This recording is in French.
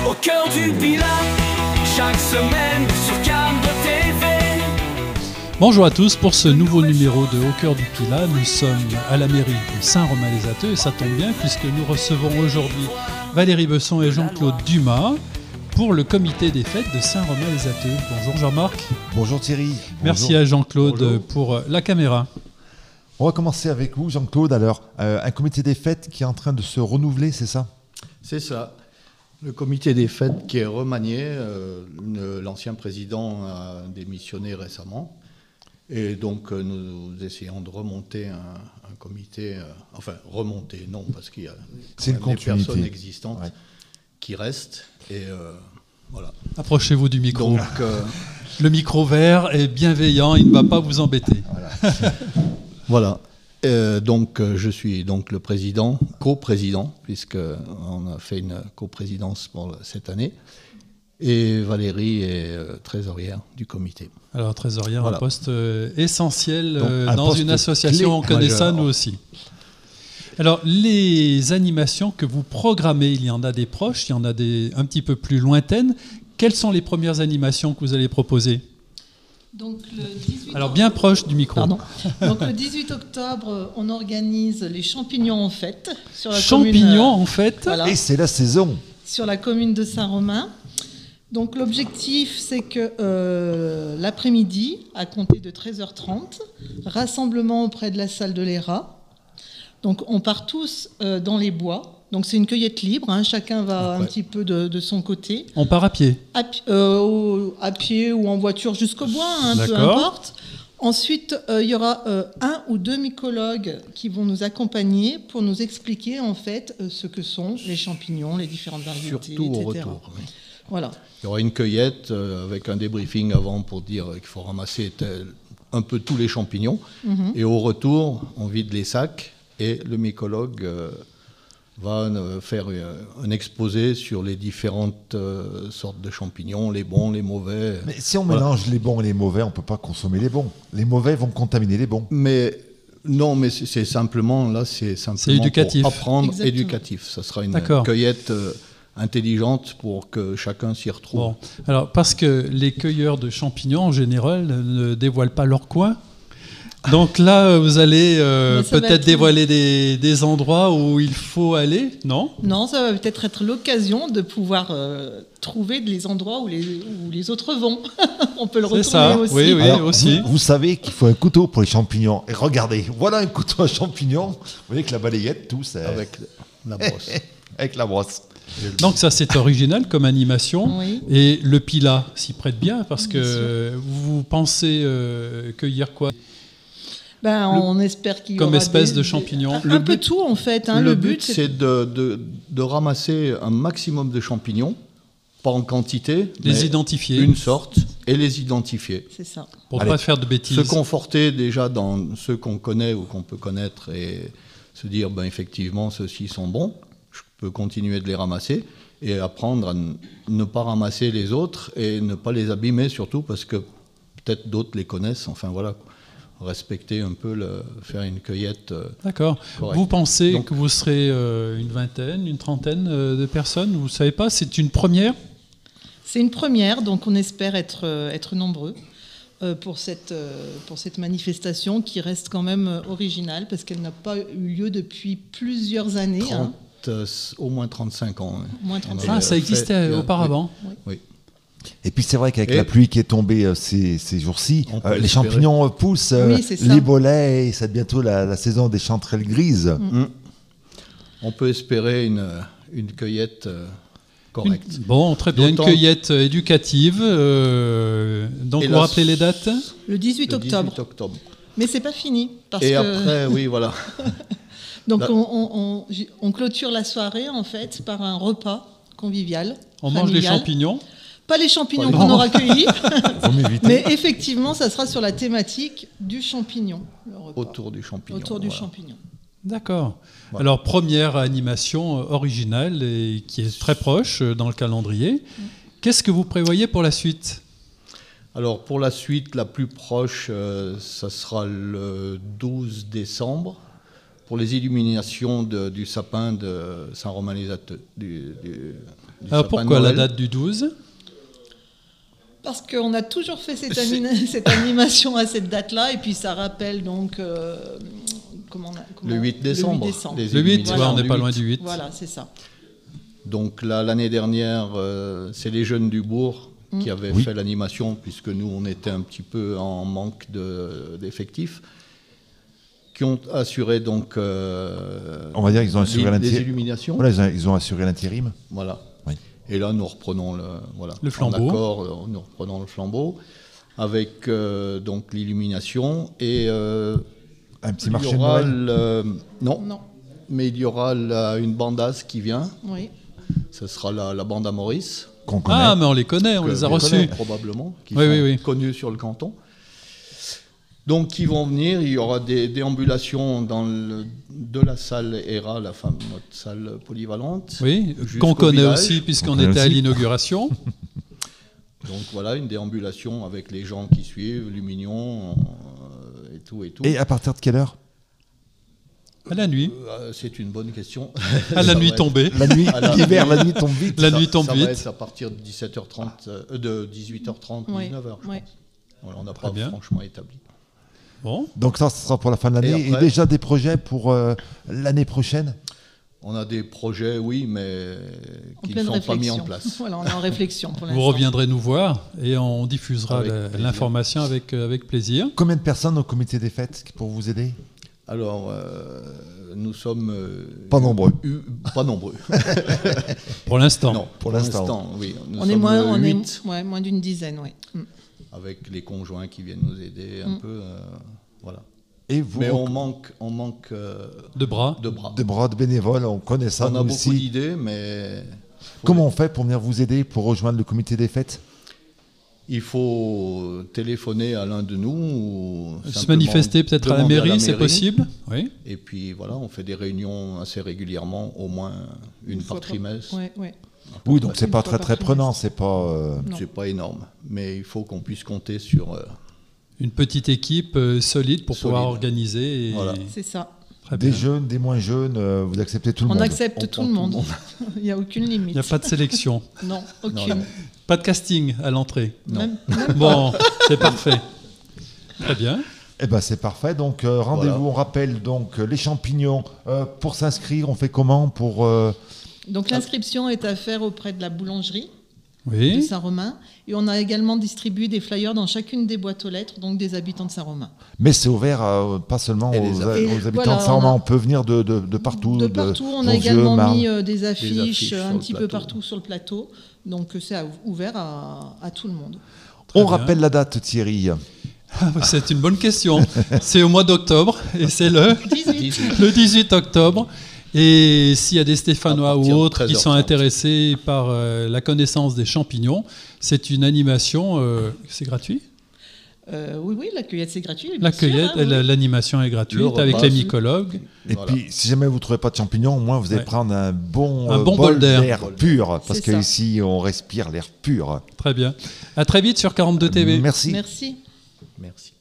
au cœur du Pilat, chaque semaine sur Cannes TV. Bonjour à tous, pour ce nouveau numéro de Au cœur du Pilat, nous sommes à la mairie de Saint-Romain-les-Atteux et ça tombe bien puisque nous recevons aujourd'hui Valérie Besson et Jean-Claude Dumas pour le comité des fêtes de Saint-Romain-les-Atteux. Bonjour Jean-Marc. Bonjour Thierry. Merci Bonjour. à Jean-Claude Bonjour. pour la caméra. On va commencer avec vous Jean-Claude. Alors, un comité des fêtes qui est en train de se renouveler, c'est ça ? C'est ça. Le comité des fêtes qui est remanié, l'ancien président a démissionné récemment. Et donc nous essayons de remonter un comité, enfin remonter, non, parce qu'il y a C'est une des continuité. personnes existantes Ouais. qui restent. Et voilà. Approchez-vous du micro. Donc, Le micro vert est bienveillant, il ne va pas vous embêter. voilà. Donc je suis donc le président, coprésident, puisqu'on a fait une coprésidence pour cette année. Et Valérie est trésorière du comité. Alors trésorière, Voilà. un poste essentiel Donc, un dans poste une association, clé on connaît majeur. ça nous aussi. Alors les animations que vous programmez, il y en a des proches, il y en a des un petit peu plus lointaines. Quelles sont les premières animations que vous allez proposer ? Donc, le 18 Alors bien proche du micro. Pardon. Donc le 18 octobre, on organise les champignons en fête sur la Champignons commune, en fait. voilà, Et c'est la saison. sur la commune de Saint-Romain. Donc l'objectif, c'est que l'après-midi, à compter de 13h30, rassemblement auprès de la salle de l'ERA. Donc on part tous dans les bois. Donc c'est une cueillette libre, hein, chacun va un Ouais. petit peu de son côté. On part à pied. À pied ou en voiture jusqu'au bois, hein, peu D'accord. importe. Ensuite, il y aura un ou deux mycologues qui vont nous accompagner pour nous expliquer en fait ce que sont les champignons, les différentes variétés, Surtout au etc. retour. Oui. Voilà. Il y aura une cueillette avec un débriefing avant pour dire qu'il faut ramasser un peu tous les champignons. Mhm. Et au retour, on vide les sacs et le mycologue va faire un exposé sur les différentes sortes de champignons, les bons, les mauvais. Mais si on Voilà. mélange les bons et les mauvais, on ne peut pas consommer les bons. Les mauvais vont contaminer les bons. Mais non, mais c'est simplement, là, c'est simplement éducatif. pour apprendre, Exactement. éducatif. Ça sera une D'accord. cueillette intelligente pour que chacun s'y retrouve. Bon, alors parce que les cueilleurs de champignons en général ne dévoilent pas leur coin. Donc là, vous allez Mais ça va peut-être être- dévoiler des endroits où il faut aller, non ? Non, ça va peut-être être l'occasion de pouvoir trouver les endroits où les autres vont. On peut le C'est retourner ça, aussi. oui, oui. Alors, aussi. Vous savez qu'il faut un couteau pour les champignons. Et regardez, voilà un couteau à champignons. Vous voyez que la balayette, tout, c'est Avec la brosse. avec la brosse. Donc ça, c'est original comme animation. Oui. Et le Pilat s'y prête bien parce Bien que vous pensez cueillir quoi ? Ben, on espère qu'il y Comme aura espèce de champignons. Un peu tout en fait. Hein. Le but, c'est de ramasser un maximum de champignons, pas en quantité, Les mais identifier une sorte, et les identifier. C'est ça. pour ne Allez. pas faire de bêtises. Se conforter déjà dans ceux qu'on connaît ou qu'on peut connaître et se dire, ben, effectivement, ceux-ci sont bons, je peux continuer de les ramasser, et apprendre à ne pas ramasser les autres et ne pas les abîmer surtout parce que peut-être d'autres les connaissent, enfin voilà. Respecter un peu, faire une cueillette. D'accord. Correct. Vous pensez Donc- que vous serez une vingtaine, une trentaine de personnes ? Vous ne savez pas, c'est une première ? C'est une première, donc on espère être nombreux pour cette manifestation qui reste quand même originale parce qu'elle n'a pas eu lieu depuis plusieurs années. 30, au moins 35 ans. hein. Au moins On 35 avait Ah, ça existait fait- auparavant. Oui. Et puis c'est vrai qu'avec Et- la pluie qui est tombée ces jours-ci, On peut les espérer. champignons poussent, Oui, c'est ça. les bolets, et c'est bientôt la saison des chanterelles grises. On peut espérer une cueillette correcte. Bon, très bien, une D'autant- cueillette éducative. Donc, Et vous la- rappelez les dates ? Le 18 Le octobre. 18 octobre. Mais c'est pas fini. Parce Et que... après, oui, voilà. Donc Là- on clôture la soirée en fait par un repas convivial. On mange des familial. champignons. Pas les champignons Pas qu'on les- aura cueillis, Faut m'éviter. mais effectivement, ça sera sur la thématique du champignon. Le repas. Autour du champignon. Autour du voilà. champignon. D'accord. Voilà. Alors, première animation originale et qui est très proche dans le calendrier. Qu'est-ce que vous prévoyez pour la suite ? Alors, pour la suite, la plus proche, ça sera le 12 décembre, pour les illuminations du sapin de Saint-Romain-les-Atteux, Alors sapin de pourquoi la Noël. date du 12 ? Parce qu'on a toujours fait cette animation à cette date-là, et puis ça rappelle donc Le 8 décembre. Les Le 8, illuminations on n'est du pas loin du 8. Voilà, c'est ça. Donc là, l'année dernière, c'est les jeunes du bourg qui avaient fait l'animation, puisque nous, on était un petit peu en manque d'effectifs, qui ont assuré donc On va dire qu'ils ont assuré les l'intérim. illuminations. Voilà, ils ont assuré l'intérim. Voilà. Oui. Et là, nous reprenons Le flambeau. En accord, nous reprenons le flambeau avec donc l'illumination et Un petit il y marché de aura Noël. non, Non, mais il y aura une bandasse qui vient. oui. Ce sera la bande à Maurice. Qu'on connaît. Ah, mais on les connaît, on que les a vous reçus. connaissez probablement, qui Oui, sont oui, oui. connus sur le canton. Donc, qui vont venir, il y aura des déambulations de la salle ERA, notre salle polyvalente. Oui, jusqu'au qu'on connaît village. aussi puisqu'on On connaît était à aussi. l'inauguration. Donc voilà, une déambulation avec les gens qui suivent, Lumignon et tout et tout. Et à partir de quelle heure? À la nuit. C'est une bonne question. À la Ça nuit va être- tombée. La nuit, À la- l'hiver, la nuit tombe vite. La ça- nuit tombe ça va vite. être à partir de 17h30, de 18h30, Oui, 19h. je oui. pense. Voilà, on n'a Très pas bien. franchement établi. Bon, Donc ça, ce sera pour la fin de l'année. Et Et après déjà des projets pour l'année prochaine? On a des projets, oui, mais En qui ne pleine sont pas mis en réflexion. place. Voilà, on est en réflexion pour l'instant. vous reviendrez nous voir et on diffusera Avec plaisir. l'information avec plaisir. Combien de personnes au comité des fêtes pour vous aider? Alors, nous sommes... Pas nombreux. Pas nombreux. Pour l'instant. Non, Pour l'instant. oui. Nous On est sommes moins, 8, moins d'une dizaine, oui. avec les conjoints qui viennent nous aider un peu. Voilà. Et vous, Mais on manque De bras. de bras. de bras de bénévoles, on connaît ça On a nous beaucoup aussi. d'idées, mais Comment on fait pour venir vous aider, pour rejoindre le comité des fêtes? il faut téléphoner à l'un de nous. Ou Se simplement manifester peut-être à la demander mairie, c'est possible. Oui. Et puis voilà, on fait des réunions assez régulièrement, au moins une par trimestre. Oui, oui. Oui, donc c'est Une pas fois très très par prenant, c'est pas... Non. C'est pas énorme, mais il faut qu'on puisse compter sur. Une petite équipe solide pour pouvoir Solide. organiser. Et... Voilà. C'est ça. Très Des bien. jeunes, des moins jeunes, vous acceptez tout le On monde. accepte On tout prend le monde. Il n'y a aucune Il limite. n'y a pas de sélection, Non, aucune. Non. pas de casting à l'entrée. Non. Même Bon, c'est parfait. Très bien. Eh ben c'est parfait. Donc rendez-vous. Voilà. On rappelle donc les champignons. Pour s'inscrire, on fait comment pour Donc l'inscription est à faire auprès de la boulangerie de Oui. Saint-Romain. Et on a également distribué des flyers dans chacune des boîtes aux lettres, donc des habitants de Saint-Romain. Mais c'est ouvert pas seulement Et aux, les aux habitants voilà, de Saint-Romain. on a- On peut venir de partout. De partout, on a Jonzieux, également Marne. mis des affiches affiches sur un le petit peu plateau. partout sur le plateau. Donc c'est ouvert à tout le monde. Très On bien. rappelle la date, Thierry. Ah, c'est une bonne question. C'est au mois d'octobre et c'est le 18 octobre. Et s'il y a des Stéphanois À ou partir de autres qui sont 13h30. intéressés par la connaissance des champignons, c'est une animation, c'est gratuit. Oui, la cueillette c'est gratuit. bien L'accueillette, sûr, hein, oui. l'animation est gratuite Le repas avec les aussi. mycologues. Et Voilà. puis, si jamais vous ne trouvez pas de champignons, au moins vous allez Ouais. prendre un bon bol d'air. pur. Parce C'est ça. qu'ici, on respire l'air pur. Très bien. À très vite sur 42 TV. Merci. Merci. Merci.